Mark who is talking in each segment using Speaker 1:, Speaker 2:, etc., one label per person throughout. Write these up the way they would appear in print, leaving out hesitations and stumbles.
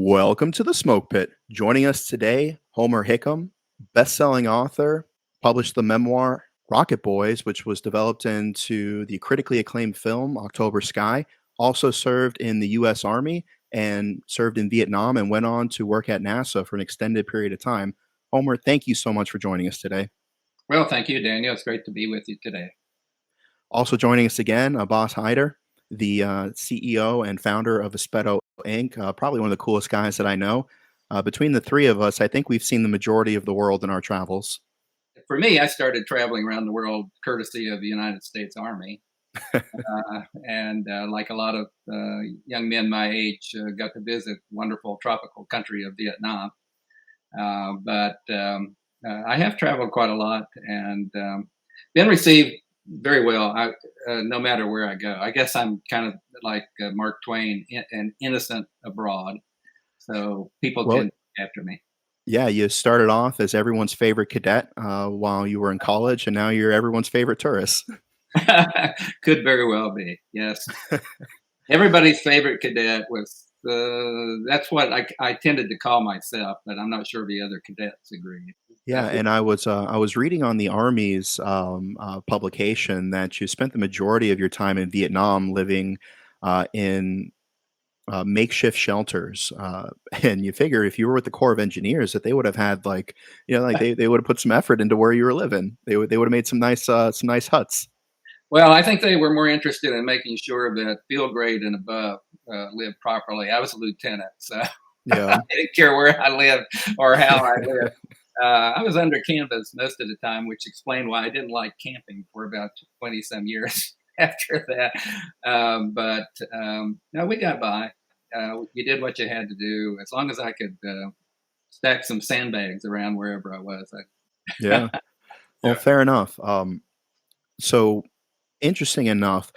Speaker 1: Welcome to the Smoke Pit. Joining us today, Homer Hickam, best-selling author, published the memoir Rocket Boys, which was developed into the critically acclaimed film October Sky. Also served in the U.S. Army and served in Vietnam and went on to work at NASA for an extended period of time. Homer, thank you so much for joining us today.
Speaker 2: Well, thank you, Daniel. It's great to be with you today.
Speaker 1: Also joining us again, Abbas Haider, the CEO and founder of Espeto Inc., probably one of the coolest guys that I know. Between the three of us, I think we've seen the majority of the world in our travels.
Speaker 2: For me, I started traveling around the world courtesy of the United States Army. And like a lot of young men my age, got to visit wonderful tropical country of Vietnam. But I have traveled quite a lot and been received very well, no matter where I go. I guess I'm kind of like Mark Twain, an innocent abroad. So people
Speaker 1: Well,
Speaker 2: tend to look after me.
Speaker 1: yeah, you started off as everyone's favorite cadet while you were in college, and now you're everyone's favorite tourist.
Speaker 2: Could very well be. Yes. Everybody's favorite cadet was, that's what I tended to call myself, but I'm not sure the other cadets agreed.
Speaker 1: Yeah, and I was reading on the Army's publication that you spent the majority of your time in Vietnam living in makeshift shelters, and you figure if you were with the Corps of Engineers that they would have had they would have put some effort into where you were living. They would have made some nice huts.
Speaker 2: Well, I think they were more interested in making sure that field grade and above lived properly. I was a lieutenant, so
Speaker 1: Yeah.
Speaker 2: I didn't care where I lived or how I lived. I was under canvas most of the time, which explained why I didn't like camping for about 20 some years after that. But no, we got by. You did what you had to do. As long as I could stack some sandbags around wherever I was.
Speaker 1: Yeah. Well, fair enough. So interesting enough,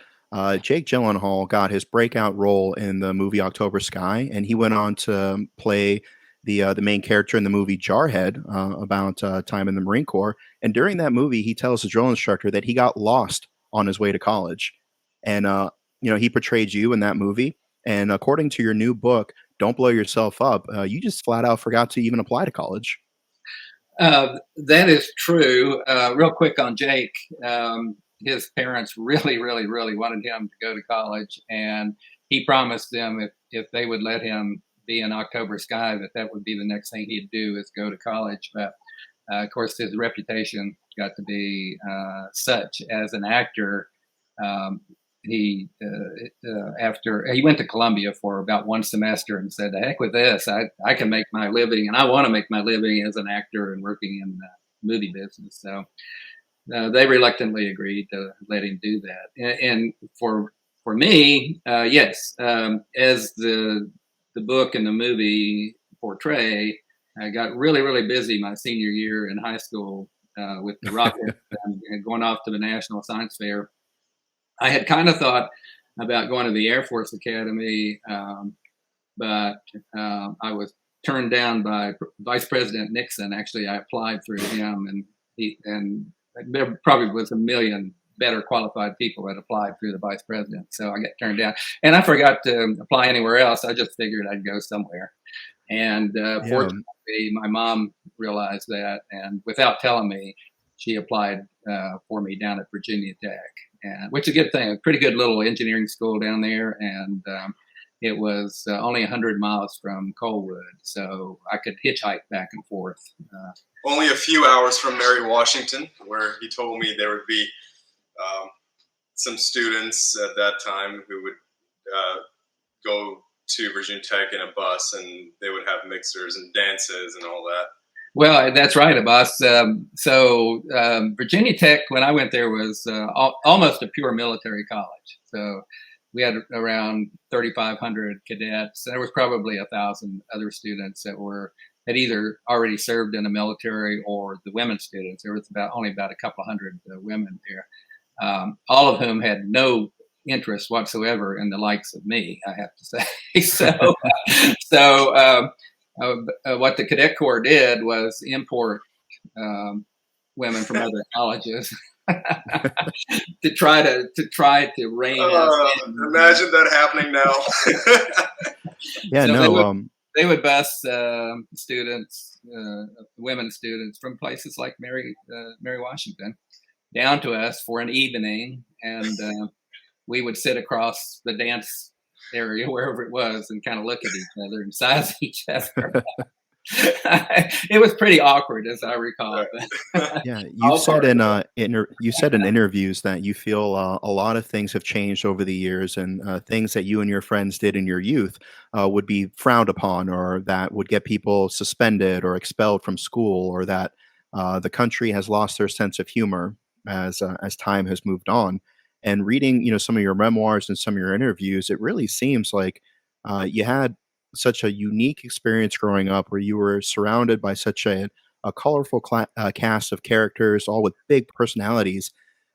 Speaker 1: Jake Gyllenhaal got his breakout role in the movie October Sky, and he went on to play the main character in the movie Jarhead about time in the Marine Corps. And during that movie, he tells the drill instructor that he got lost on his way to college, and he portrayed you in that movie. And according to your new book, Don't Blow Yourself Up, you just flat out forgot to even apply to college.
Speaker 2: That is true. Real quick on Jake, his parents really, really, really wanted him to go to college, and he promised them if they would let him be in October Sky, that would be the next thing he'd do is go to college. But of course, his reputation got to be such as an actor. After he went to Columbia for about one semester and said, "The heck with this! I can make my living, and I want to make my living as an actor and working in the movie business." So they reluctantly agreed to let him do that. And for me, yes, as the book and the movie portray, I got really, really busy my senior year in high school with the rocket and going off to the National Science Fair. I had kind of thought about going to the Air Force Academy, but I was turned down by Vice President Nixon. Actually, I applied through him, and there probably was a million better qualified people that applied through the vice president. So I got turned down, and I forgot to apply anywhere else. I just figured I'd go somewhere. And fortunately, my mom realized that, and without telling me, she applied for me down at Virginia Tech, which is a good thing. A pretty good little engineering school down there, and it was only 100 miles from Colwood, so I could hitchhike back and forth.
Speaker 3: Only a few hours from Mary Washington, where he told me there would be some students at that time who would go to Virginia Tech in a bus, and they would have mixers and dances and all that.
Speaker 2: Well, that's right, Abbas. So Virginia Tech, when I went there, was almost a pure military college. So we had around 3,500 cadets. There was probably 1,000 other students that had either already served in the military, or the women students. There was only about a couple hundred women there, all of whom had no interest whatsoever in the likes of me, I have to say. So what the Cadet Corps did was import women from other colleges to try to rein us in.
Speaker 3: Imagine that happening now.
Speaker 1: Yeah,
Speaker 2: So
Speaker 1: no.
Speaker 2: they would bus students, women students from places like Mary Washington down to us for an evening, and we would sit across the dance area wherever it was and kind of look at each other and size each other. It was pretty awkward, as I recall.
Speaker 1: Yeah, you've said in you said in interviews that you feel a lot of things have changed over the years, and things that you and your friends did in your youth would be frowned upon, or that would get people suspended or expelled from school, or that the country has lost their sense of humor as time has moved on. And reading, some of your memoirs and some of your interviews, it really seems like you had such a unique experience growing up, where you were surrounded by such a colorful cast of characters, all with big personalities,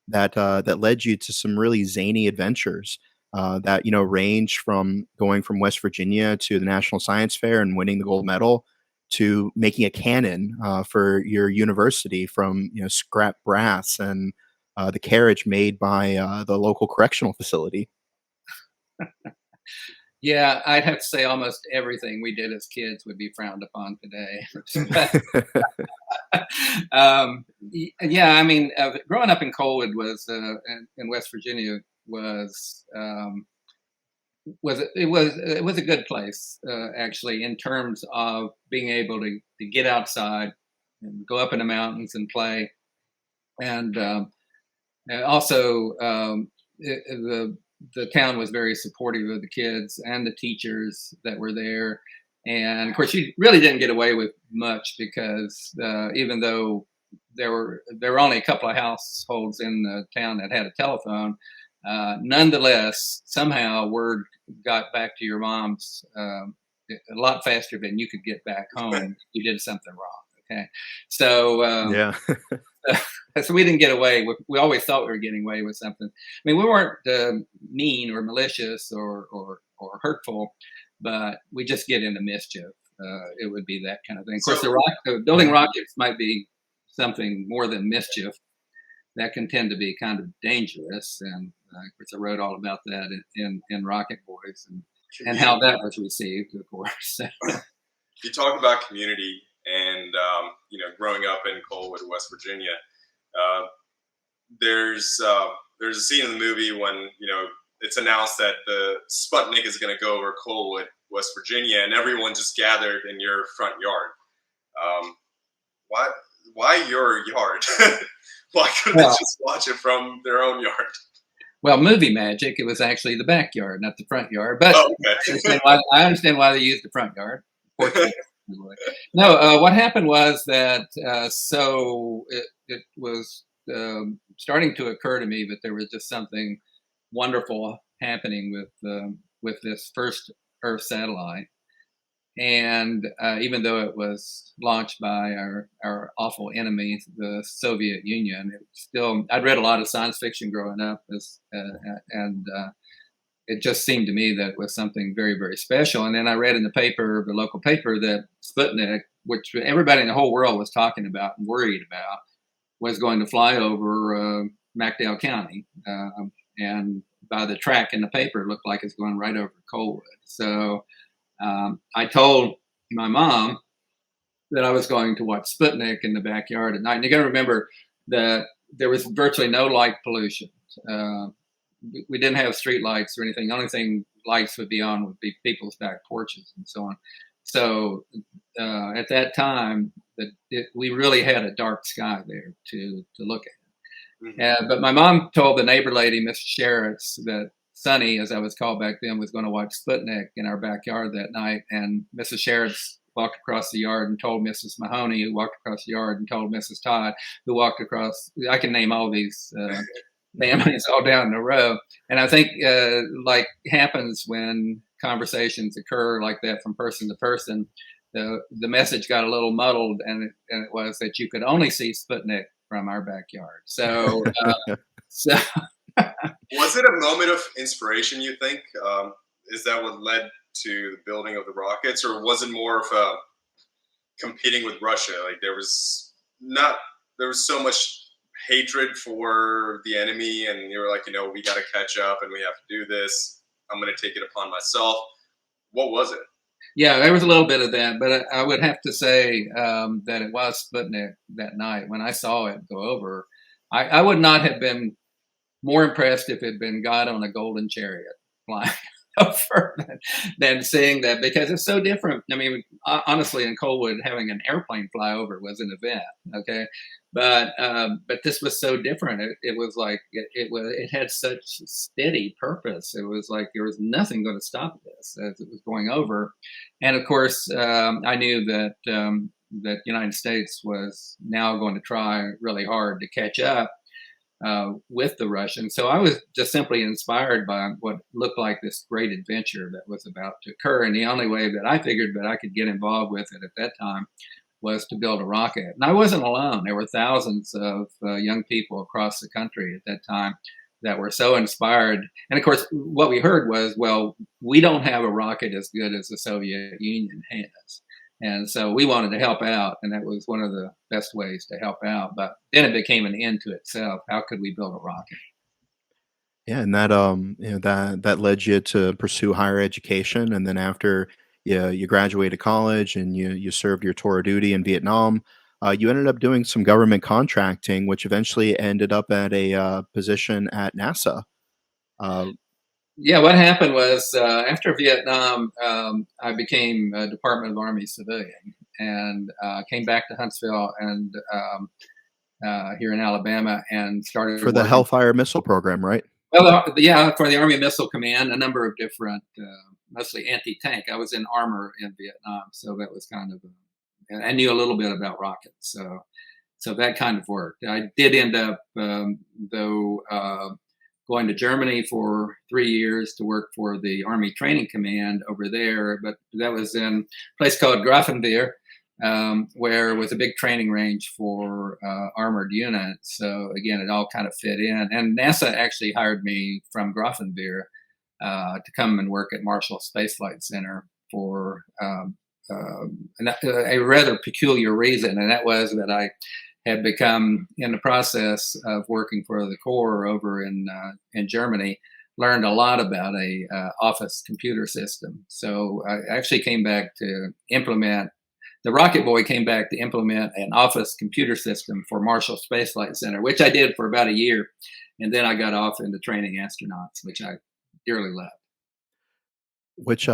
Speaker 1: that led you to some really zany adventures that range from going from West Virginia to the National Science Fair and winning the gold medal, to making a cannon for your university from scrap brass and the carriage made by the local correctional facility.
Speaker 2: Yeah, I'd have to say almost everything we did as kids would be frowned upon today. Yeah, I mean, growing up in Colwood was in West Virginia was a good place actually, in terms of being able to get outside and go up in the mountains and play, and also the town was very supportive of the kids and the teachers that were there. And of course, you really didn't get away with much, because even though there were only a couple of households in the town that had a telephone, nonetheless, somehow word got back to your mom's a lot faster than you could get back home if you did something wrong. Okay, so
Speaker 1: Yeah.
Speaker 2: so we didn't get away. We always thought we were getting away with something. I mean, we weren't mean or malicious or hurtful, but we just get into mischief. It would be that kind of thing. Of course, building rockets might be something more than mischief. That can tend to be kind of dangerous, and of course, I wrote all about that in Rocket Boys, and how that was received, of course.
Speaker 3: You talk about community, and growing up in Colwood, West Virginia. There's a scene in the movie when it's announced that the Sputnik is going to go over Colwood, West Virginia, and everyone just gathered in your front yard. Why your yard? Why couldn't they just watch it from their own yard?
Speaker 2: Well, movie magic. It was actually the backyard, not the front yard. But okay. I understand why they used the front yard. No, what happened was that so it was starting to occur to me that there was just something wonderful happening with this first Earth satellite, and even though it was launched by our awful enemy, the Soviet Union, it still, I'd read a lot of science fiction growing up, and it just seemed to me that it was something very, very special. And then I read in the local paper, that Sputnik, which everybody in the whole world was talking about and worried about, was going to fly over McDowell County. And by the track in the paper, it looked like it's going right over Colwood. So I told my mom that I was going to watch Sputnik in the backyard at night. And you got to remember that there was virtually no light pollution. We didn't have street lights or anything. The only thing lights would be on would be people's back porches and so on. So at that time, we really had a dark sky there to look at. Mm-hmm. But my mom told the neighbor lady, Mrs. Sherritts, that Sonny, as I was called back then, was going to watch Sputnik in our backyard that night. And Mrs. Sherritts walked across the yard and told Mrs. Mahoney, who walked across the yard and told Mrs. Todd, who walked across. I can name all these families all down the row. And I think like happens when conversations occur like that from person to person, the message got a little muddled, and it was that you could only see Sputnik from our backyard. So,
Speaker 3: was it a moment of inspiration, you think? Is that what led to the building of the rockets, or was it more of competing with Russia? Like there was so much hatred for the enemy, and you were like, we got to catch up and we have to do this. I'm going to take it upon myself. What was it?
Speaker 2: Yeah, there was a little bit of that, but I would have to say that it was Sputnik that night when I saw it go over. I would not have been more impressed if it had been God on a golden chariot flying over than seeing that, because it's so different. I mean, honestly, in Colwood, having an airplane fly over was an event. Okay, but this was so different. It was like it had such steady purpose. It was like there was nothing going to stop this as it was going over, and of course, I knew that that the United States was now going to try really hard to catch up with the Russians. So I was just simply inspired by what looked like this great adventure that was about to occur. And the only way that I figured that I could get involved with it at that time was to build a rocket. And I wasn't alone. There were thousands of young people across the country at that time that were so inspired. And of course, what we heard was, well, we don't have a rocket as good as the Soviet Union has. And so we wanted to help out, and that was one of the best ways to help out. But then it became an end to itself. How could we build a rocket?
Speaker 1: Yeah, and that that led you to pursue higher education, and then after you graduated college and you served your tour of duty in Vietnam, you ended up doing some government contracting, which eventually ended up at a position at NASA. Uh,
Speaker 2: Yeah, what happened was after Vietnam, I became a Department of Army civilian and came back to Huntsville and here in Alabama and started
Speaker 1: for the
Speaker 2: working.
Speaker 1: Hellfire missile program, right?
Speaker 2: Well, yeah, for the Army Missile Command, a number of different, mostly anti-tank. I was in armor in Vietnam, so that was kind of. I knew a little bit about rockets, so that kind of worked. I did end up, though, going to Germany for 3 years to work for the Army Training Command over there, but that was in a place called Grafenwehr, where was a big training range for armored units. So again, it all kind of fit in. And NASA actually hired me from Grafenwehr to come and work at Marshall Space Flight Center for a rather peculiar reason, and that was that I had become, in the process of working for the Corps over in Germany, learned a lot about a office computer system. So I actually came back to implement. The Rocket Boy came back to implement an office computer system for Marshall Space Flight Center, which I did for about a year, and then I got off into training astronauts, which I dearly loved.
Speaker 1: Which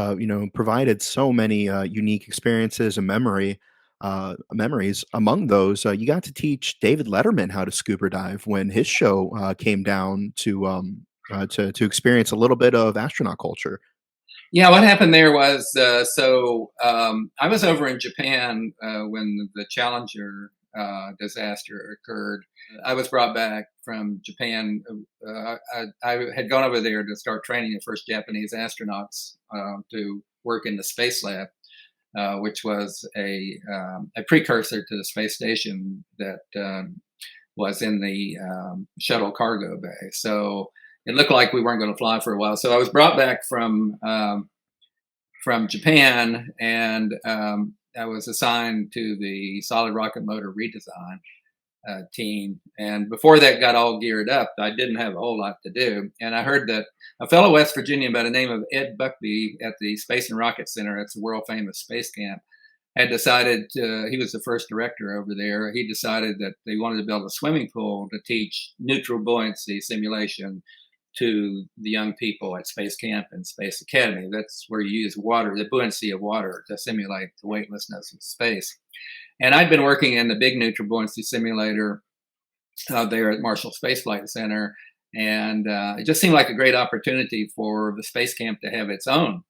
Speaker 1: provided so many unique experiences and memories. Among those, you got to teach David Letterman how to scuba dive when his show came down to experience a little bit of astronaut culture.
Speaker 2: Yeah, what happened there was I was over in Japan when the Challenger disaster occurred. I was brought back from Japan. I had gone over there to start training the first Japanese astronauts to work in the space lab, which was a precursor to the space station that was in the shuttle cargo bay. So it looked like we weren't going to fly for a while. So I was brought back from Japan, and I was assigned to the solid rocket motor redesign team. And before that got all geared up, I didn't have a whole lot to do. And I heard that a fellow West Virginian by the name of Ed Buckby at the Space and Rocket Center, it's a world famous space camp, had decided he was the first director over there. He decided that they wanted to build a swimming pool to teach neutral buoyancy simulation to the young people at Space Camp and Space Academy. That's where you use water, the buoyancy of water, to simulate the weightlessness of space. And I'd been working in the big neutral buoyancy simulator there at Marshall Space Flight Center, and it just seemed like a great opportunity for the Space Camp to have its own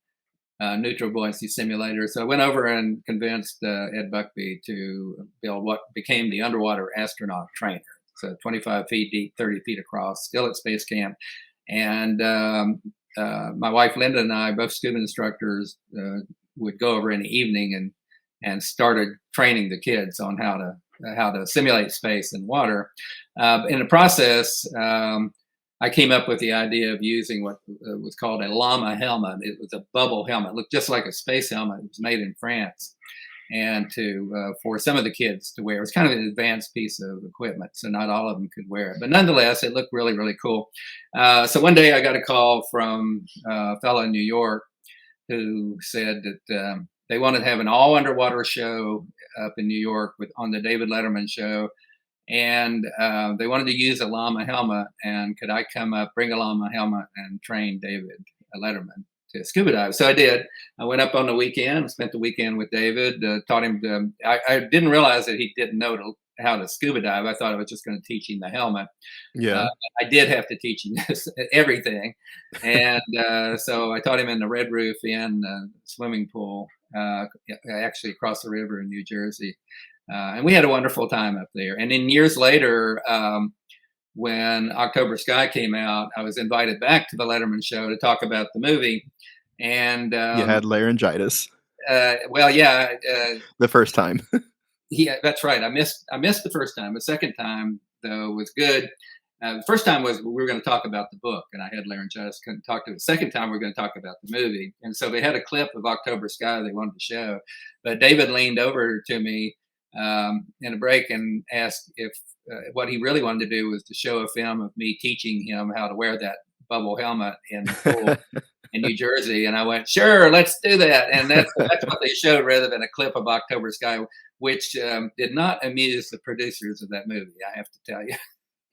Speaker 2: neutral buoyancy simulator. So I went over and convinced Ed Buckby to build what became the underwater astronaut trainer. So 25 feet deep, 30 feet across, still at Space Camp. And my wife Linda and I, both scuba instructors, would go over in the evening and started training the kids on how to simulate space and water. In the process, I came up with the idea of using what was called a llama helmet. It was a bubble helmet, it looked just like a space helmet. It was made in France, and for some of the kids to wear. It was kind of an advanced piece of equipment, so not all of them could wear it. But nonetheless, it looked really, really cool. So one day I got a call from a fellow in New York who said that they wanted to have an all underwater show up in New York on the David Letterman show. And they wanted to use a llama helmet, and could I come up, bring a llama helmet, and train David Letterman to scuba dive? So I did. I went up on the weekend, spent the weekend with David, taught him to. I didn't realize that he didn't know how to scuba dive. I thought I was just going to teach him the helmet.
Speaker 1: Yeah.
Speaker 2: I did have to teach him everything, and so I taught him in the Red Roof Inn swimming pool, actually across the river in New Jersey. And we had a wonderful time up there. And then years later, when October Sky came out, I was invited back to the Letterman show to talk about the movie. And
Speaker 1: You had laryngitis
Speaker 2: well, yeah,
Speaker 1: the first time.
Speaker 2: yeah, that's right. I missed the first time. The second time, though, was good. The first time was we were going to talk about the book, and I had laryngitis, couldn't talk to it. The second time, we were going to talk about the movie. And so they had a clip of October Sky they wanted to show. But David leaned over to me in a break and asked if what he really wanted to do was to show a film of me teaching him how to wear that bubble helmet in the pool in New Jersey. And I went, sure, let's do that. And that's what they showed rather than a clip of October Sky, which did not amuse the producers of that movie, I have to tell you.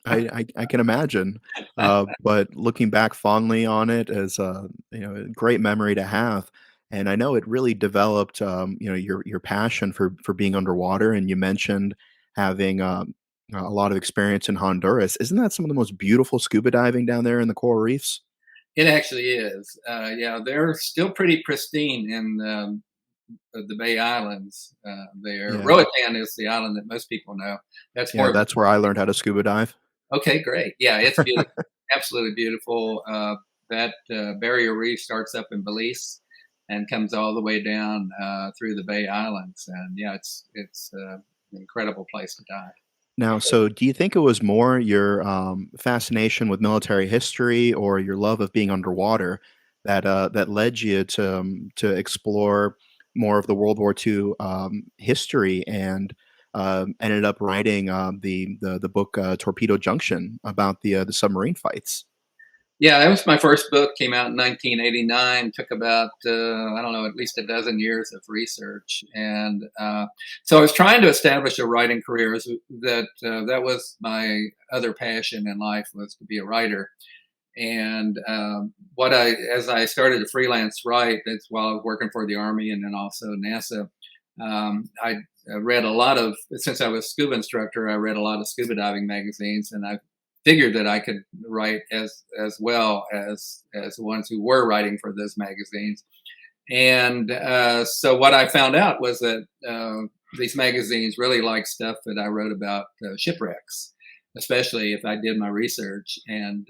Speaker 1: I can imagine, but looking back fondly on it as a a great memory to have, and I know it really developed your passion for being underwater, and you mentioned having a lot of experience in Honduras. Isn't that some of the most beautiful scuba diving down there in the coral reefs?
Speaker 2: It actually is. Yeah, they're still pretty pristine in the Bay Islands there.
Speaker 1: Yeah,
Speaker 2: Roatan is the island that most people know. That's
Speaker 1: yeah,
Speaker 2: more
Speaker 1: that's where I learned how to scuba dive.
Speaker 2: okay, great. Yeah, it's beautiful, absolutely beautiful. That barrier reef starts up in Belize and comes all the way down through the Bay Islands, and yeah, it's an incredible place to dive.
Speaker 1: Now, so do you think it was more your fascination with military history or your love of being underwater that led you to explore more of the World War II history and ended up writing the book Torpedo Junction about the submarine fights?
Speaker 2: Yeah, that was my first book. Came out in 1989. Took about I don't know, at least a dozen years of research, and so I was trying to establish a writing career. That was my other passion in life, was to be a writer. And as I started to freelance write, that's while I was working for the Army and then also NASA. I read a lot of, since I was a scuba instructor, I read a lot of scuba diving magazines, and I figured that I could write as well as the ones who were writing for those magazines. And so what I found out was that these magazines really liked stuff that I wrote about shipwrecks, especially if I did my research and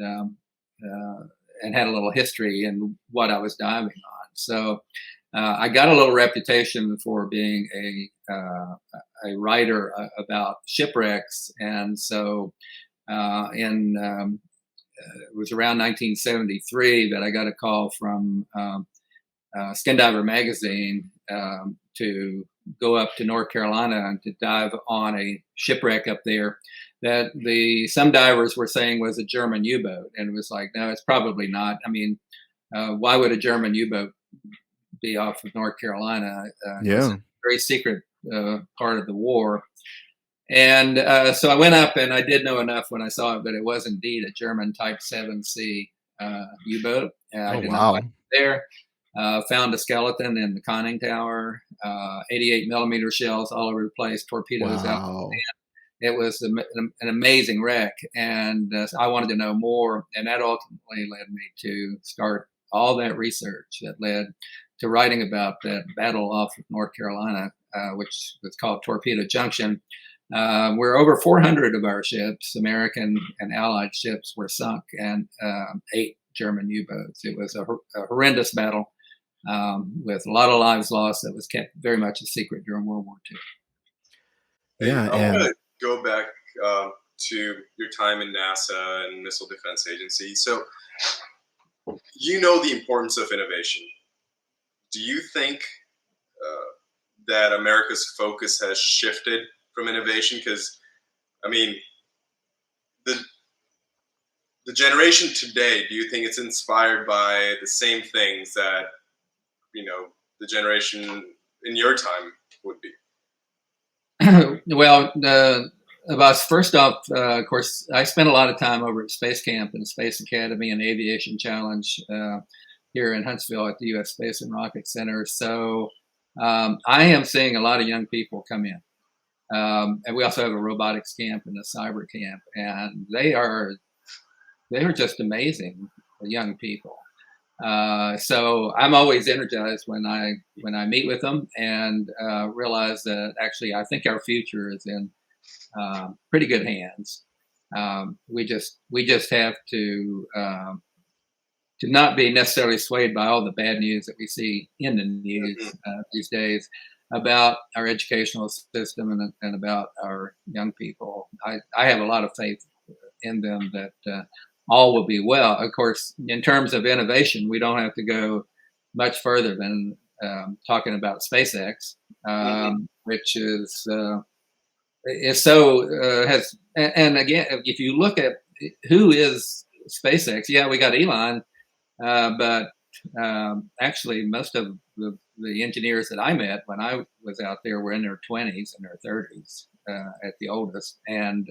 Speaker 2: had a little history in what I was diving on. So I got a little reputation for being a writer about shipwrecks, and so it was around 1973 that I got a call from Skin Diver magazine to go up to North Carolina and to dive on a shipwreck up there that some divers were saying was a German U-boat, and it was like, no, it's probably not. I mean, why would a German U-boat be off of North Carolina? It was
Speaker 1: Yeah.
Speaker 2: a very secret part of the war. And so I went up, and I did know enough when I saw it that it was indeed a German Type 7C U-boat. I
Speaker 1: Oh
Speaker 2: did not like
Speaker 1: wow.
Speaker 2: it there. Found a skeleton in the conning tower, 88 millimeter shells all over the place, torpedoes out.
Speaker 1: Wow.
Speaker 2: It was an amazing wreck, and I wanted to know more, and that ultimately led me to start all that research that led to writing about that battle off of North Carolina, which was called Torpedo Junction, where over 400 of our ships, American and Allied ships, were sunk, and 8 German U-boats. It was a horrendous battle with a lot of lives lost that was kept very much a secret during World War II.
Speaker 3: Hey,
Speaker 1: Yeah,
Speaker 3: I want
Speaker 1: and
Speaker 3: to go back to your time in NASA and Missile Defense Agency. So, you know the importance of innovation. Do you think that America's focus has shifted from innovation? Because, I mean, the generation today, do you think it's inspired by the same things that, the generation in your time would be?
Speaker 2: Well, about first off, of course, I spent a lot of time over at Space Camp and Space Academy and Aviation Challenge here in Huntsville at the U.S. Space and Rocket Center. So I am seeing a lot of young people come in. And we also have a robotics camp and a cyber camp, and they are just amazing young people. So I'm always energized when I meet with them and realize that actually I think our future is in pretty good hands. We just have to not be necessarily swayed by all the bad news that we see in the news these days about our educational system and about our young people. I have a lot of faith in them that all will be well. Of course, in terms of innovation, we don't have to go much further than talking about SpaceX, which is so has. And again, if you look at who is SpaceX, yeah, we got Elon, but actually, most of the engineers that I met when I was out there were in their 20s and their 30s at the oldest, and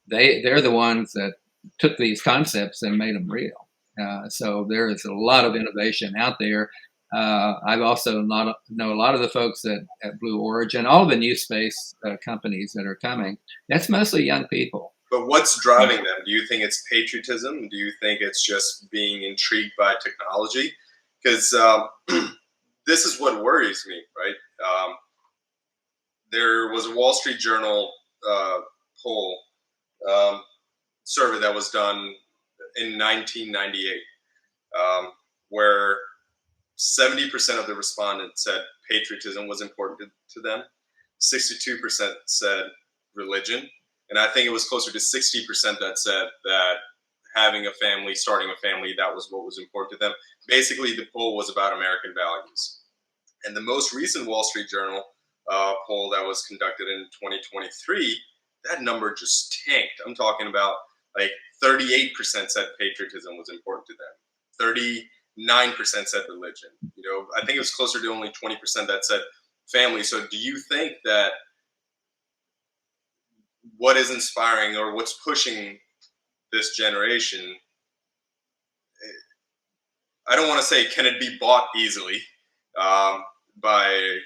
Speaker 2: they're the ones that took these concepts and made them real. So there is a lot of innovation out there. I've also know a lot of the folks at Blue Origin, all of the new space companies that are coming. That's mostly young people.
Speaker 3: But what's driving them? Do you think it's patriotism? Do you think it's just being intrigued by technology? Because this is what worries me, right? There was a Wall Street Journal poll survey that was done in 1998, where 70% of the respondents said patriotism was important to them. 62% said religion. And I think it was closer to 60% that said that having a family, starting a family, that was what was important to them. Basically, the poll was about American values. And the most recent Wall Street Journal poll that was conducted in 2023, that number just tanked. I'm talking about like 38% said patriotism was important to them. 39% said religion. You know, I think it was closer to only 20% that said family. So do you think that what is inspiring or what's pushing this generation, I don't want to say can it be bought easily by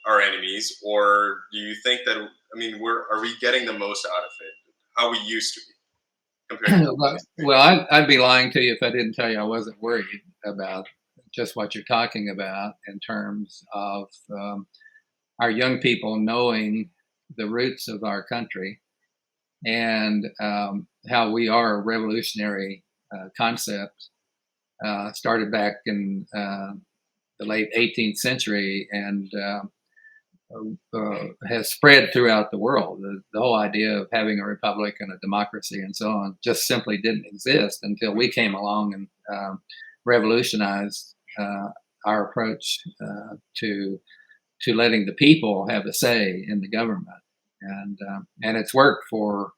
Speaker 3: our enemies, or do you think that, I mean, are we getting the most out of it, how we used to be?
Speaker 2: Well, I'd be lying to you if I didn't tell you I wasn't worried about just what you're talking about in terms of our young people knowing the roots of our country and how we are a revolutionary concept started back in the late 18th century and has spread throughout the world. The whole idea of having a republic and a democracy and so on just simply didn't exist until we came along and revolutionized our approach to letting the people have a say in the government. And it's worked for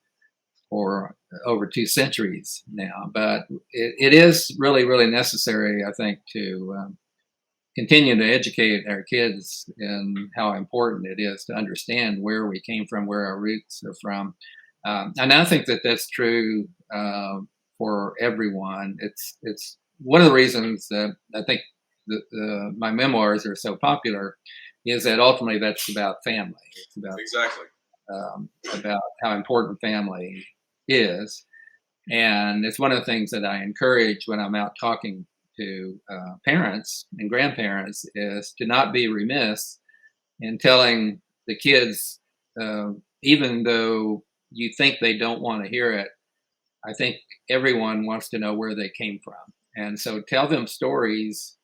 Speaker 2: over 2 centuries now. But it is really, really necessary, I think, to continue to educate our kids in how important it is to understand where we came from, where our roots are from. And I think that that's true for everyone. It's one of the reasons that I think my memoirs are so popular is that ultimately that's about family. It's about
Speaker 3: exactly
Speaker 2: about how important family is. And it's one of the things that I encourage when I'm out talking to parents and grandparents is to not be remiss in telling the kids, even though you think they don't want to hear it, I think everyone wants to know where they came from. And so tell them stories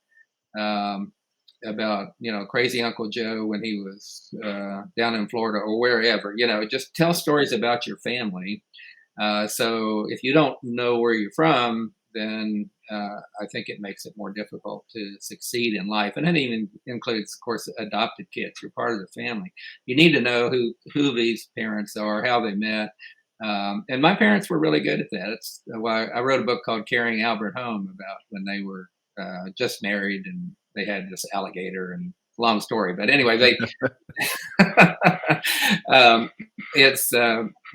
Speaker 2: about, crazy Uncle Joe when he was down in Florida or wherever, just tell stories about your family. So if you don't know where you're from, then I think it makes it more difficult to succeed in life. And that even includes, of course, adopted kids. You're part of the family. You need to know who these parents are, how they met. And my parents were really good at that. It's why I wrote a book called Carrying Albert Home about when they were just married and they had this alligator in long story. But anyway, they it's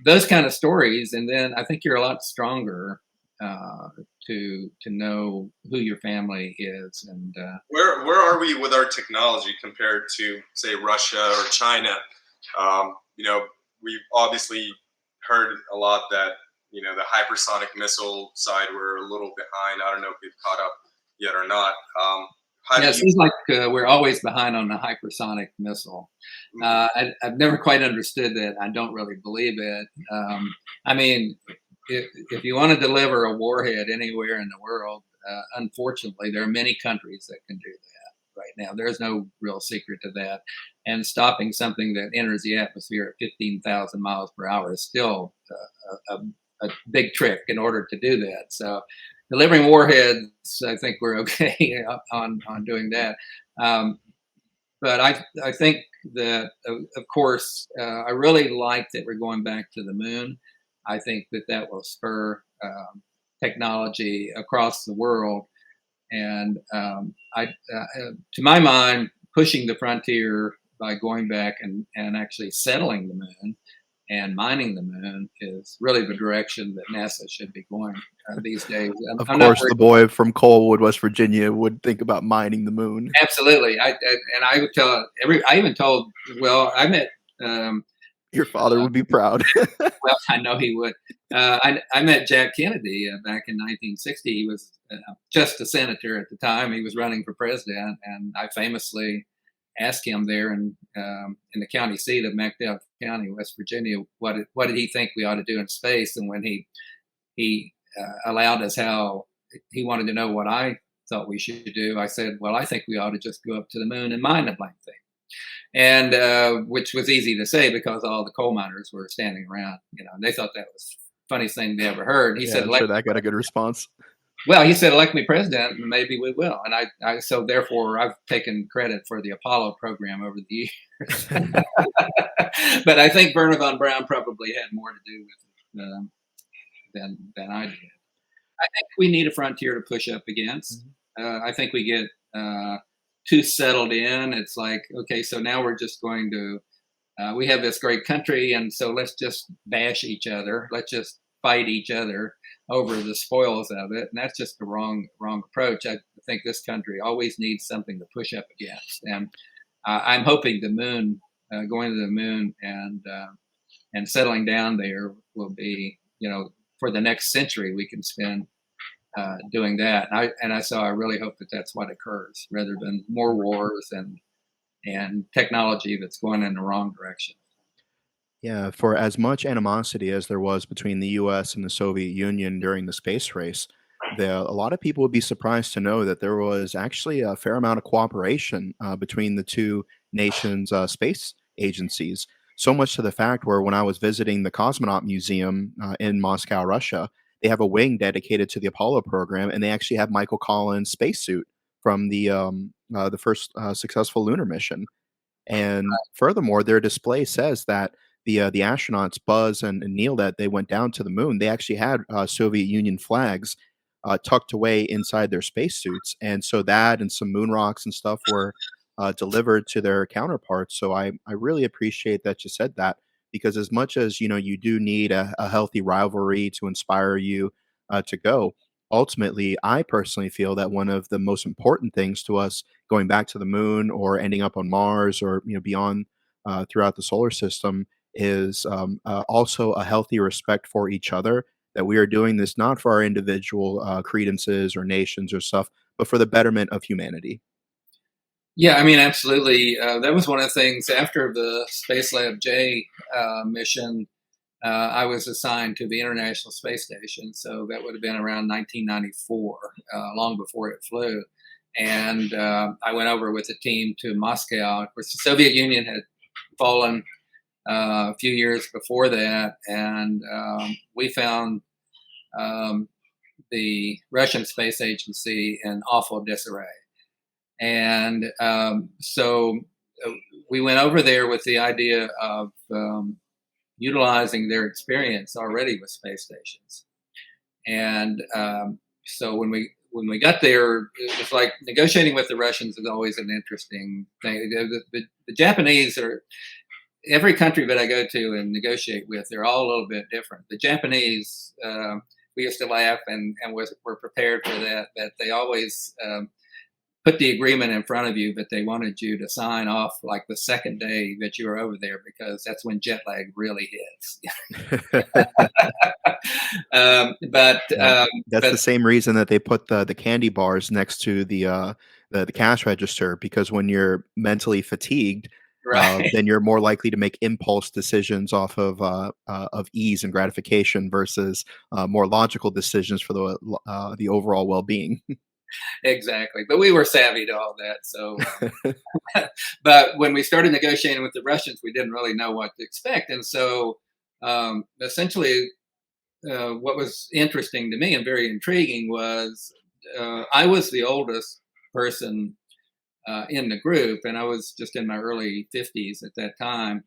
Speaker 2: those kind of stories, and then I think you're a lot stronger to know who your family is. And
Speaker 3: where are we with our technology compared to, say, Russia or China? We've obviously heard a lot that the hypersonic missile side we're a little behind. I don't know if we've caught up yet or not.
Speaker 2: It seems like we're always behind on the hypersonic missile. I've never quite understood that. I don't really believe it. I mean, if you want to deliver a warhead anywhere in the world, unfortunately, there are many countries that can do that right now. There's no real secret to that. And stopping something that enters the atmosphere at 15,000 miles per hour is still a big trick in order to do that. So delivering warheads, I think we're okay on doing that. But I think that, of course, I really like that we're going back to the moon. I think that will spur technology across the world. And to my mind, pushing the frontier by going back and actually settling the moon and mining the moon is really the direction that NASA should be going these days.
Speaker 1: Of course, the boy from Coalwood, West Virginia, would think about mining the moon.
Speaker 2: Absolutely, I would tell I even told. Well, I met.
Speaker 1: Your father would be proud.
Speaker 2: Well, I know he would. I met Jack Kennedy back in 1960. He was just a senator at the time. He was running for president, and I famously asked him there in the county seat of McDowell County, West Virginia, what did he think we ought to do in space? And when he allowed us how he wanted to know what I thought we should do, I said, well, I think we ought to just go up to the moon and mine the blank thing. And which was easy to say because all the coal miners were standing around, and they thought that was the funniest thing they ever heard. He said,
Speaker 1: I'm sure that got a good response.
Speaker 2: Well, he said, elect me president, and maybe we will. And so therefore, I've taken credit for the Apollo program over the years. But I think Wernher von Braun probably had more to do with it than I did. I think we need a frontier to push up against. I think we get too settled in. It's like, okay, so now we're just going to, we have this great country, and so let's just bash each other. Let's just fight each other over the spoils of it, and that's just the wrong approach. I think this country always needs something to push up against, and I'm hoping the moon, going to the moon and settling down there will be, for the next century we can spend doing that. And I really hope that that's what occurs, rather than more wars and technology that's going in the wrong direction.
Speaker 1: Yeah, for as much animosity as there was between the US and the Soviet Union during the space race, a lot of people would be surprised to know that there was actually a fair amount of cooperation between the two nations' space agencies. So much to the fact where when I was visiting the Cosmonaut Museum in Moscow, Russia, they have a wing dedicated to the Apollo program, and they actually have Michael Collins' spacesuit from the first successful lunar mission. And furthermore, their display says that the astronauts Buzz and Neil, that they went down to the moon, they actually had Soviet Union flags tucked away inside their spacesuits, and so that and some moon rocks and stuff were delivered to their counterparts. So I really appreciate that you said that, because as much as you do need a healthy rivalry to inspire you to go. Ultimately, I personally feel that one of the most important things to us going back to the moon or ending up on Mars or beyond throughout the solar system is also a healthy respect for each other. That we are doing this not for our individual credences or nations or stuff, but for the betterment of humanity.
Speaker 2: Yeah, I mean, absolutely. That was one of the things after the Spacelab J mission. I was assigned to the International Space Station, so that would have been around 1994, long before it flew. And I went over with the team to Moscow. Of course, the Soviet Union had fallen a few years before that, and we found the Russian Space Agency in awful disarray. And so we went over there with the idea of utilizing their experience already with space stations. And so when we when we got there, it was like negotiating with the Russians is always an interesting thing. The Japanese are, every country that I go to and negotiate with, they're all a little bit different. The Japanese, we used to laugh and were prepared for that, that they always put the agreement in front of you, but they wanted you to sign off like the second day that you were over there, because that's when jet lag really hits.
Speaker 1: That's the same reason that they put the candy bars next to the cash register, because when you're mentally fatigued,
Speaker 2: right.
Speaker 1: then you're more likely to make impulse decisions off of ease and gratification versus more logical decisions for the overall well-being.
Speaker 2: Exactly. But we were savvy to all that. So, but when we started negotiating with the Russians, we didn't really know what to expect. And so, essentially, what was interesting to me and very intriguing was I was the oldest person in the group, and I was just in my early 50s at that time.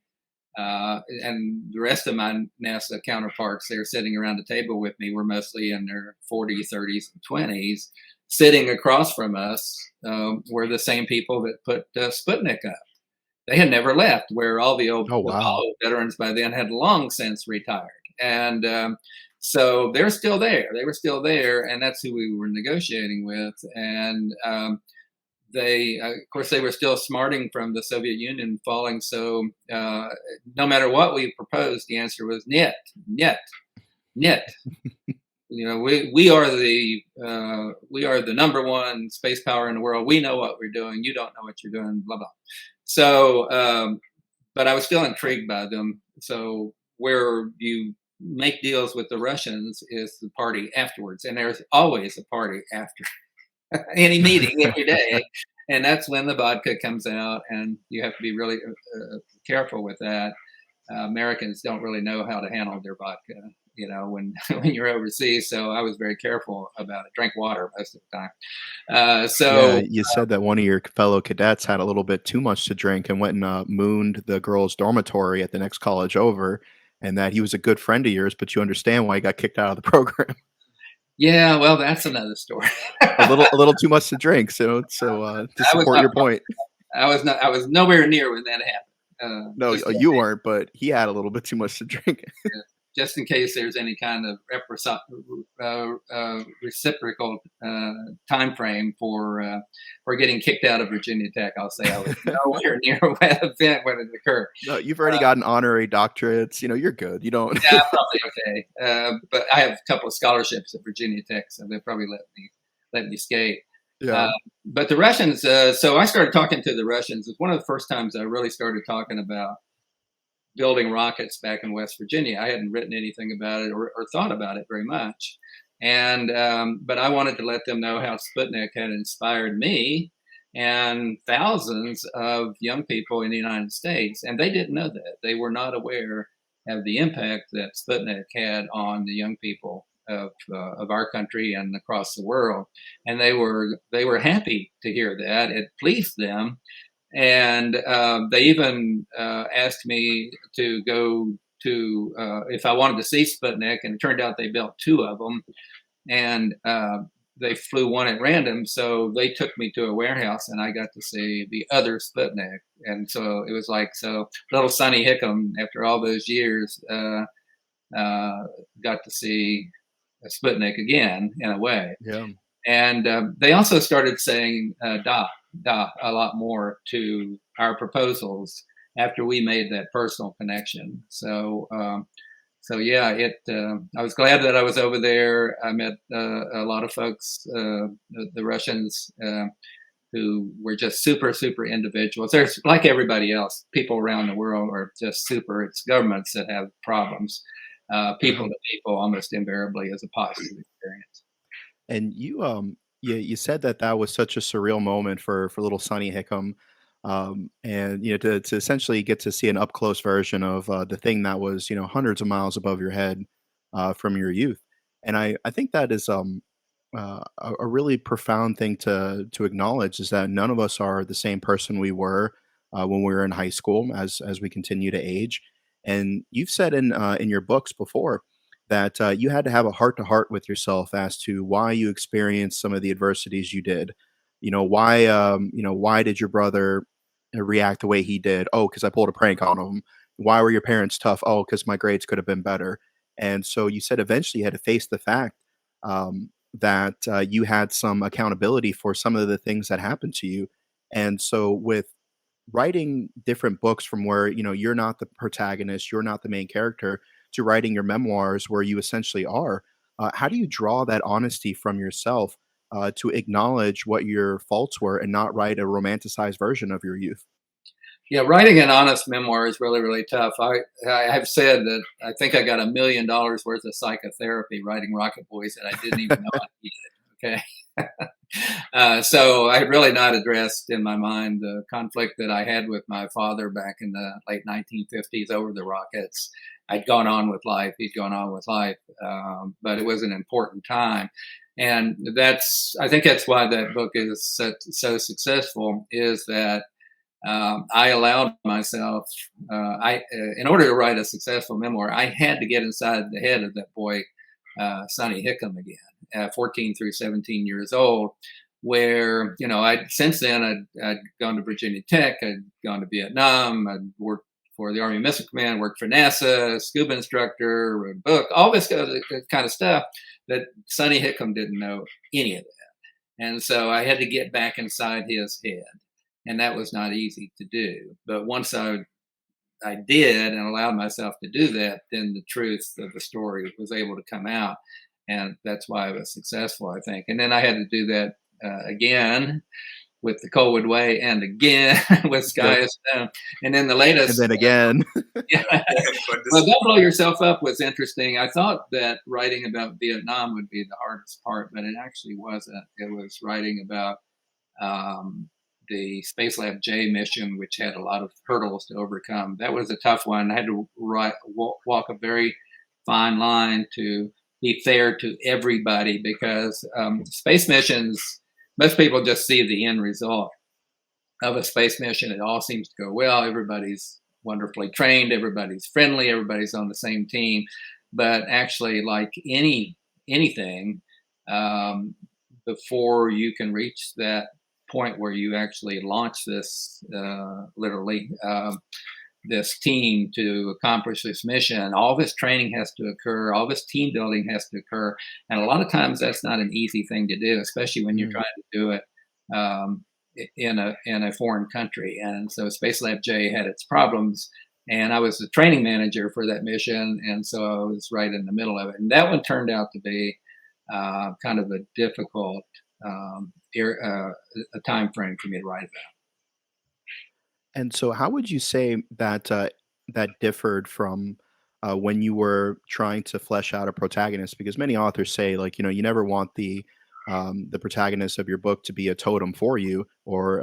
Speaker 2: And the rest of my NASA counterparts, they were sitting around the table with me, were mostly in their 40s, 30s, and 20s. Sitting across from us were the same people that put Sputnik up. They had never left, where all the old Apollo veterans by then had long since retired. And so they're still there. They were still there, and that's who we were negotiating with. And they, of course, they were still smarting from the Soviet Union falling. So no matter what we proposed, the answer was niet, niet, niet. You know, we are the number one space power in the world. We know what we're doing. You don't know what you're doing. Blah blah. So, but I was still intrigued by them. So where you make deals with the Russians is the party afterwards, and there's always a party after any meeting every day, and that's when the vodka comes out, and you have to be really careful with that. Americans don't really know how to handle their vodka, you know, when you're overseas. So I was very careful about it. Drank water most of the time.
Speaker 1: Yeah, you said that one of your fellow cadets had a little bit too much to drink and went and mooned the girls' dormitory at the next college over, and that he was a good friend of yours, but you understand why he got kicked out of the program.
Speaker 2: Yeah, well, that's another story.
Speaker 1: a little too much to drink. So to support your point,
Speaker 2: I was nowhere near when that happened.
Speaker 1: No, you weren't, but he had a little bit too much to drink.
Speaker 2: Just in case there's any kind of reciprocal time frame for getting kicked out of Virginia Tech, I'll say I was nowhere near that event when it occurred.
Speaker 1: No, you've already gotten honorary doctorates. You know, you're good. You don't.
Speaker 2: Yeah, probably okay. But I have a couple of scholarships at Virginia Tech, so they probably let me skate.
Speaker 1: Yeah.
Speaker 2: But the Russians, so I started talking to the Russians. It was one of the first times I really started talking about building rockets back in West Virginia. I hadn't written anything about it or thought about it very much. And but I wanted to let them know how Sputnik had inspired me and thousands of young people in the United States. And they didn't know that. They were not aware of the impact that Sputnik had on the young people of our country and across the world. And they were happy to hear that. It pleased them. And they even asked me to go to, if I wanted to see Sputnik, and it turned out they built two of them, and they flew one at random. So they took me to a warehouse, and I got to see the other Sputnik. And so it was like, so little Sonny Hickam, after all those years, got to see a Sputnik again, in a way.
Speaker 1: Yeah.
Speaker 2: And they also started saying da a lot more to our proposals after we made that personal connection. So yeah, I was glad that I was over there. I met a lot of folks, the Russians, who were just super, super individuals. There's, like everybody else, people around the world are just super. It's governments that have problems. People to people almost invariably is a positive experience.
Speaker 1: And you said that was such a surreal moment for little Sonny Hickam, and to essentially get to see an up close version of the thing that was hundreds of miles above your head from your youth. And I think that is a really profound thing to acknowledge, is that none of us are the same person we were when we were in high school as we continue to age. And you've said in your books before that you had to have a heart to heart with yourself as to why you experienced some of the adversities you did. Why did your brother react the way he did? Oh, because I pulled a prank on him. Why were your parents tough? Oh, because my grades could have been better. And so you said eventually you had to face the fact that you had some accountability for some of the things that happened to you. And so with writing different books from where you're not the protagonist, you're not the main character, to writing your memoirs where you essentially are, how do you draw that honesty from yourself to acknowledge what your faults were and not write a romanticized version of your youth?
Speaker 2: Yeah, writing an honest memoir is really, really tough. I have said that I think I got $1 million worth of psychotherapy writing Rocket Boys that I didn't even know I needed. Okay. So I had really not addressed in my mind the conflict that I had with my father back in the late 1950s over the Rockets. I'd gone on with life. He'd gone on with life. But it was an important time. And I think that's why that book is so successful, is that I allowed myself, in order to write a successful memoir, I had to get inside the head of that boy, Sonny Hickam again, 14 through 17 years old, where, since then I'd gone to Virginia Tech, I'd gone to Vietnam, I'd worked for the Army Missile Command, worked for NASA, scuba instructor, wrote a book, all this kind of stuff that Sonny Hickam didn't know any of that. And so I had to get back inside his head. And that was not easy to do. But once I did and allowed myself to do that, then the truth of the story was able to come out. And that's why I was successful, I think. And then I had to do that again with The Coldwood Way, and again with Sky is Stone. And then the latest.
Speaker 1: And then again.
Speaker 2: Yeah. Well, Don't Blow Yourself Up was interesting. I thought that writing about Vietnam would be the hardest part, but it actually wasn't. It was writing about the Spacelab J mission, which had a lot of hurdles to overcome. That was a tough one. I had to walk a very fine line to be fair to everybody, because space missions, most people just see the end result of a space mission. It all seems to go well. Everybody's wonderfully trained. Everybody's friendly. Everybody's on the same team. But actually, like anything, before you can reach that point where you actually launch this, literally, this team to accomplish this mission, all this training has to occur, all this team building has to occur. And a lot of times that's not an easy thing to do, especially when you're trying to do it in a foreign country. And so Spacelab J had its problems, and I was the training manager for that mission. And so I was right in the middle of it. And that one turned out to be kind of a difficult a time frame for me to write about.
Speaker 1: And so, how would you say that that differed from when you were trying to flesh out a protagonist? Because many authors say, like, you never want the protagonist of your book to be a totem for you, or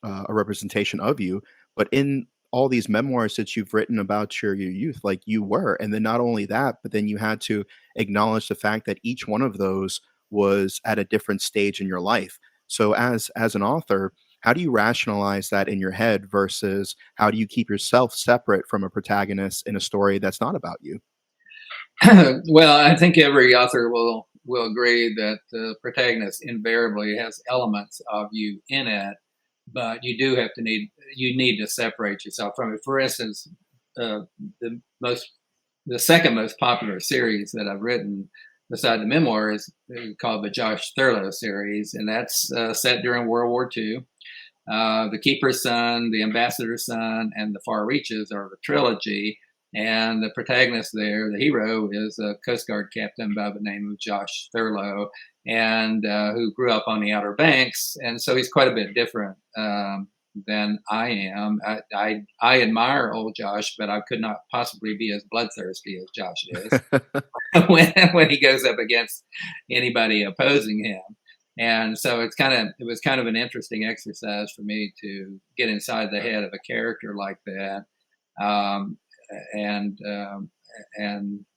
Speaker 1: a representation of you. But in all these memoirs that you've written about your youth, like you were, and then not only that, but then you had to acknowledge the fact that each one of those was at a different stage in your life. So, as an author, how do you rationalize that in your head versus how do you keep yourself separate from a protagonist in a story that's not about you?
Speaker 2: Well, I think every author will agree that the protagonist invariably has elements of you in it, but you do have to need to separate yourself from it. For instance, the second most popular series that I've written beside the memoir is called the Josh Thurlow series, and that's set during World War II. The Keeper's Son, The Ambassador's Son, and The Far Reaches are the trilogy. And the protagonist there, the hero, is a Coast Guard captain by the name of Josh Thurlow, and who grew up on the Outer Banks. And so he's quite a bit different than I am. I admire old Josh, but I could not possibly be as bloodthirsty as Josh is when he goes up against anybody opposing him. And so it was kind of an interesting exercise for me to get inside the head of a character like that, and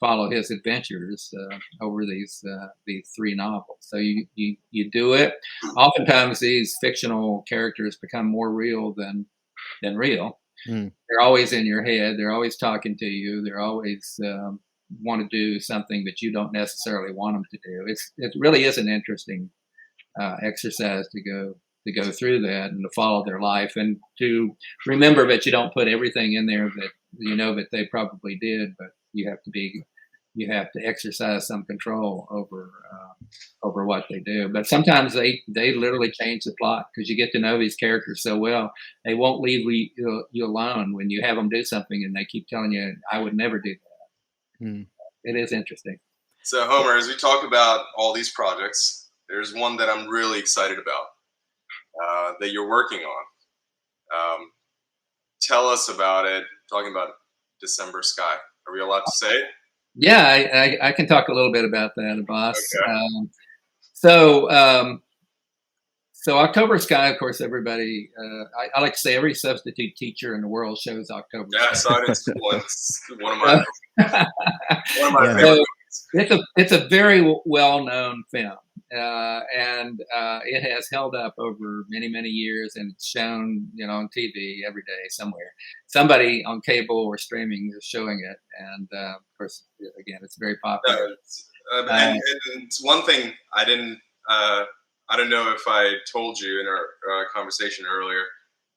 Speaker 2: follow his adventures over these three novels. So you do it. Oftentimes these fictional characters become more real than real. They're always in your head. They're always talking to you. They're always want to do something that you don't necessarily want them to do. It really is an interesting exercise to go through that and to follow their life and to remember that you don't put everything in there that that they probably did, but you have to exercise some control over what they do. But sometimes they literally change the plot because you get to know these characters so well. They won't leave you alone when you have them do something and they keep telling you, I would never do that. It is interesting.
Speaker 3: So Homer, as we talk about all these projects, there's one that I'm really excited about that you're working on. Tell us about it. Talking about December Sky. Are we allowed to say it?
Speaker 2: Yeah, I can talk a little bit about that, boss.
Speaker 3: Okay.
Speaker 2: So October Sky, of course, everybody, I like to say every substitute teacher in the world shows October Sky.
Speaker 3: Yeah, I saw it in school. It's one of my favorite.
Speaker 2: It's a very well-known film, and it has held up over many, many years, and it's shown, on TV every day somewhere. Somebody on cable or streaming is showing it, and of course, again, it's very popular.
Speaker 3: And it's one thing I don't know if I told you in our conversation earlier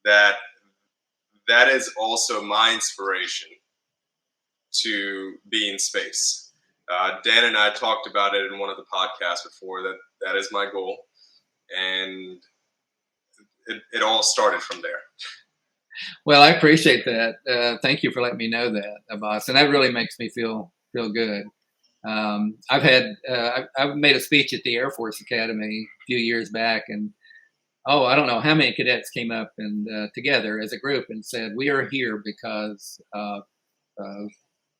Speaker 3: that is also my inspiration to be in space. Dan and I talked about it in one of the podcasts before. That is my goal, and it all started from there.
Speaker 2: Well, I appreciate that. Thank you for letting me know that, boss, and that really makes me feel good. I've made a speech at the Air Force Academy a few years back, and I don't know how many cadets came up and together as a group and said, "We are here because of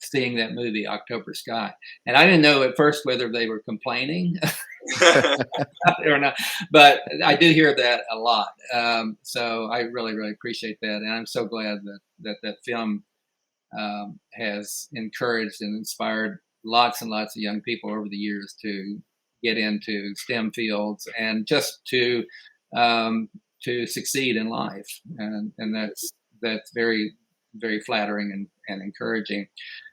Speaker 2: seeing that movie October Sky." And I didn't know at first whether they were complaining or not, but I do hear that a lot. So I really, really appreciate that, and I'm so glad that film has encouraged and inspired lots and lots of young people over the years to get into STEM fields and just to succeed in life, and that's very, very flattering and encouraging.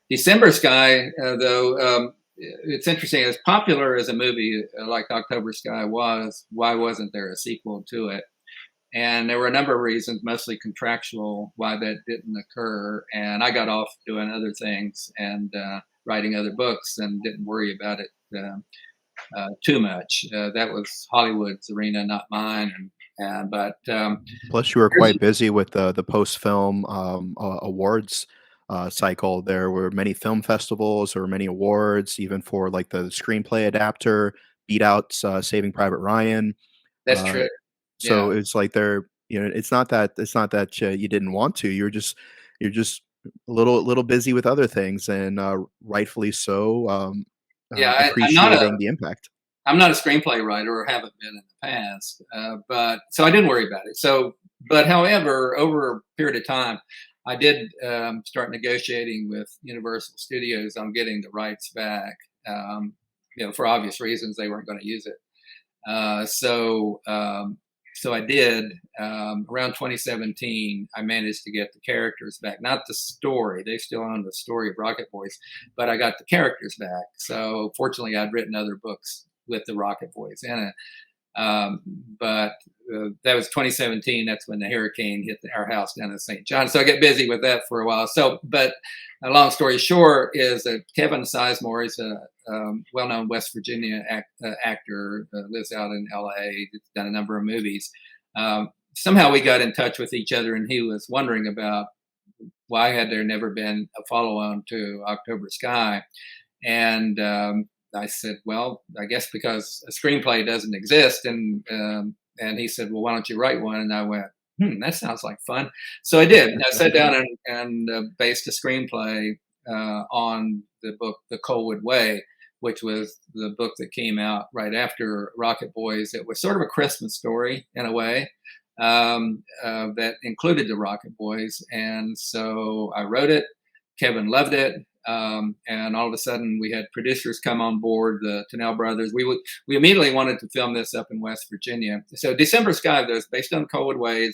Speaker 2: December Sky, though, it's interesting. As popular as a movie like October Sky was, why wasn't there a sequel to it? And there were a number of reasons, mostly contractual, why that didn't occur. And I got off doing other things and writing other books and didn't worry about it too much. That was Hollywood's arena, not mine. But
Speaker 1: plus, you were quite busy with the post-film awards cycle. There were many film festivals, there were many awards, even for like the screenplay adapter, Beat Out's Saving Private Ryan.
Speaker 2: That's true.
Speaker 1: So it's like it's not that you didn't want to. You're just a little busy with other things, and rightfully so. Appreciating the impact.
Speaker 2: I'm not a screenplay writer, or haven't been in the past, but so I didn't worry about it. But however, over a period of time, I did start negotiating with Universal Studios on getting the rights back. For obvious reasons, they weren't going to use it. So I did. Around 2017, I managed to get the characters back, not the story. They still own the story of Rocket Boys, but I got the characters back. So fortunately, I'd written other books with the Rocket Boys in it. But that was 2017. That's when the hurricane hit our house down in St. John. So I got busy with that for a while. But a long story short is that Kevin Sizemore is a well-known West Virginia actor, lives out in LA, done a number of movies. Somehow we got in touch with each other, and he was wondering about why had there never been a follow-on to October Sky. And I said, well, I guess because a screenplay doesn't exist. And he said, well, why don't you write one? And I went, that sounds like fun. So I did. I sat down and based a screenplay on the book, The Colwood Way, which was the book that came out right after Rocket Boys. It was sort of a Christmas story in a way that included the Rocket Boys. And so I wrote it. Kevin loved it. And all of a sudden we had producers come on board, the Tennell brothers. We immediately wanted to film this up in West Virginia. So December Sky, that's based on Colwood Way,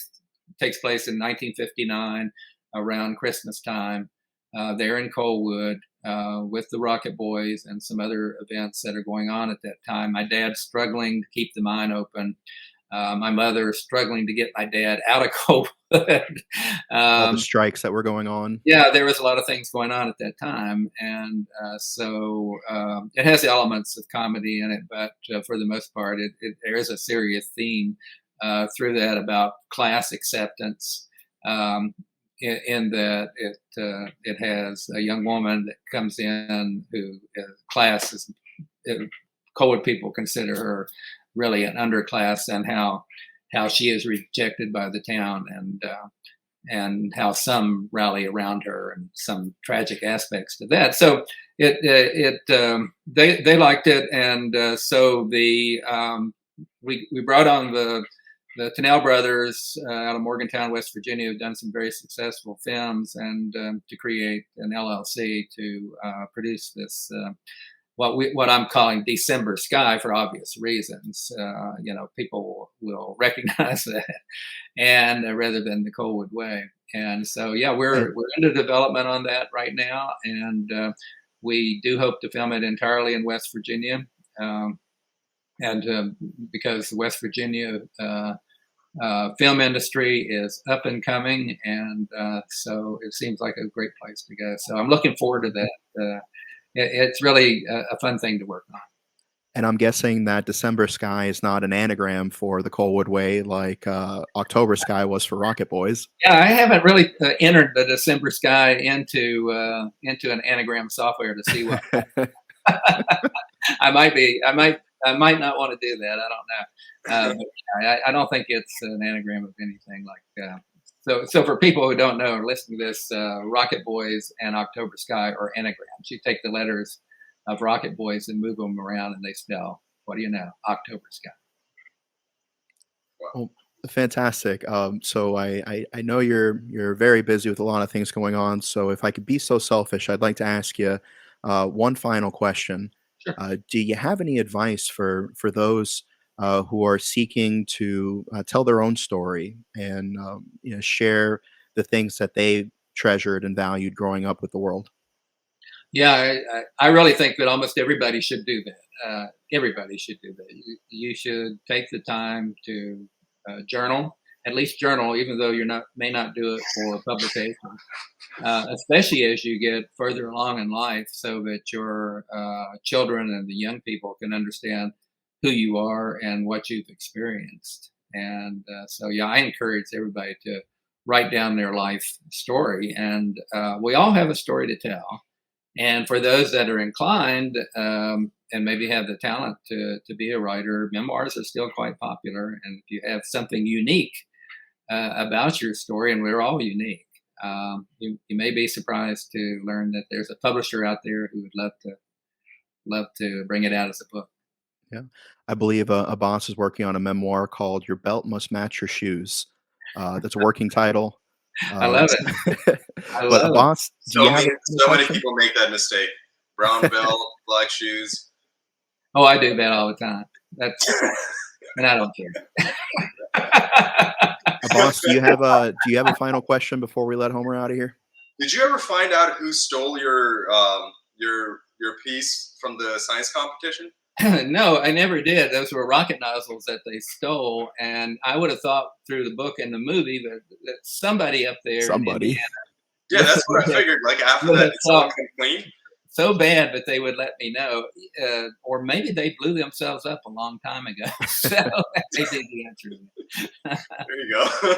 Speaker 2: takes place in 1959 around Christmas time. There in Colwood. with the Rocket Boys and some other events that are going on at that time. My dad's struggling to keep the mine open. My mother struggling to get my dad out of Coalwood.
Speaker 1: All the strikes that were going on.
Speaker 2: Yeah, there was a lot of things going on at that time, and so it has elements of comedy in it, but for the most part, there is a serious theme through that about class acceptance. In that it has a young woman that comes in who class is Coalwood people consider her really an underclass, and how she is rejected by the town, and how some rally around her, and some tragic aspects to that. So they liked it, and so we brought on the Canal brothers out of Morgantown, West Virginia, have done some very successful films, and to create an LLC to produce this what I'm calling December Sky, for obvious reasons. People will recognize that, and rather than the Coalwood Way. And so, yeah, we're into development on that right now, and we do hope to film it entirely in West Virginia. Because the West Virginia film industry is up and coming, and so it seems like a great place to go. So I'm looking forward to that. It's really a fun thing to work on.
Speaker 1: And I'm guessing that December Sky is not an anagram for the Coalwood Way like October Sky was for Rocket Boys.
Speaker 2: Yeah, I haven't really entered the December Sky into an anagram software to see what. I might not want to do that. I don't know. But I don't think it's an anagram of anything like. So for people who don't know or listen to this, Rocket Boys and October Sky are anagrams. You take the letters of Rocket Boys and move them around, and they spell, what do you know, October Sky.
Speaker 1: Well, fantastic. So I know you're very busy with a lot of things going on. So if I could be so selfish, I'd like to ask you one final question.
Speaker 2: Sure.
Speaker 1: Do you have any advice for those who are seeking to tell their own story and share the things that they treasured and valued growing up with the world?
Speaker 2: Yeah, I really think that almost everybody should do that. Everybody should do that. You should take the time to journal, at least journal, even though may not do it for publication, especially as you get further along in life, so that your children and the young people can understand who you are and what you've experienced. And so, yeah, I encourage everybody to write down their life story. And we all have a story to tell. And for those that are inclined and maybe have the talent to be a writer, memoirs are still quite popular. And if you have something unique about your story, and we're all unique, you may be surprised to learn that there's a publisher out there who would love to bring it out as a book.
Speaker 1: Yeah, I believe a boss is working on a memoir called "Your Belt Must Match Your Shoes." That's a working title.
Speaker 2: I love it.
Speaker 1: But a boss,
Speaker 3: so many people make that mistake. Brown belt, black shoes.
Speaker 2: Oh, I do that all the time. And I don't care.
Speaker 1: Boss, do you have a final question before we let Homer out of here?
Speaker 3: Did you ever find out who stole your piece from the science competition?
Speaker 2: No, I never did. Those were rocket nozzles that they stole, and I would have thought through the book and the movie that somebody up there,
Speaker 1: somebody,
Speaker 3: yeah, that's what I figured. Like after that, it's all clean.
Speaker 2: So bad, but they would let me know, or maybe they blew themselves up a long time ago. So they did the answer.
Speaker 3: There you go.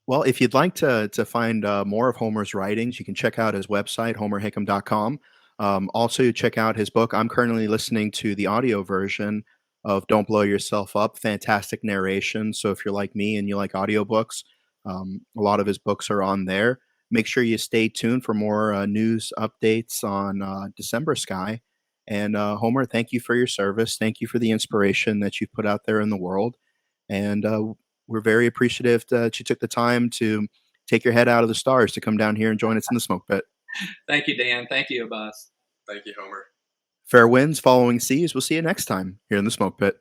Speaker 1: Well, if you'd like to find more of Homer's writings, you can check out his website, homerhickam.com. Also, check out his book. I'm currently listening to the audio version of Don't Blow Yourself Up. Fantastic narration. So if you're like me and you like audiobooks, a lot of his books are on there. Make sure you stay tuned for more news updates on December Sky. And Homer, thank you for your service. Thank you for the inspiration that you've put out there in the world. And we're very appreciative that you took the time to take your head out of the stars to come down here and join us in the smoke pit.
Speaker 2: Thank you, Dan. Thank you, boss.
Speaker 3: Thank you, Homer.
Speaker 1: Fair winds following seas. We'll see you next time here in the smoke pit.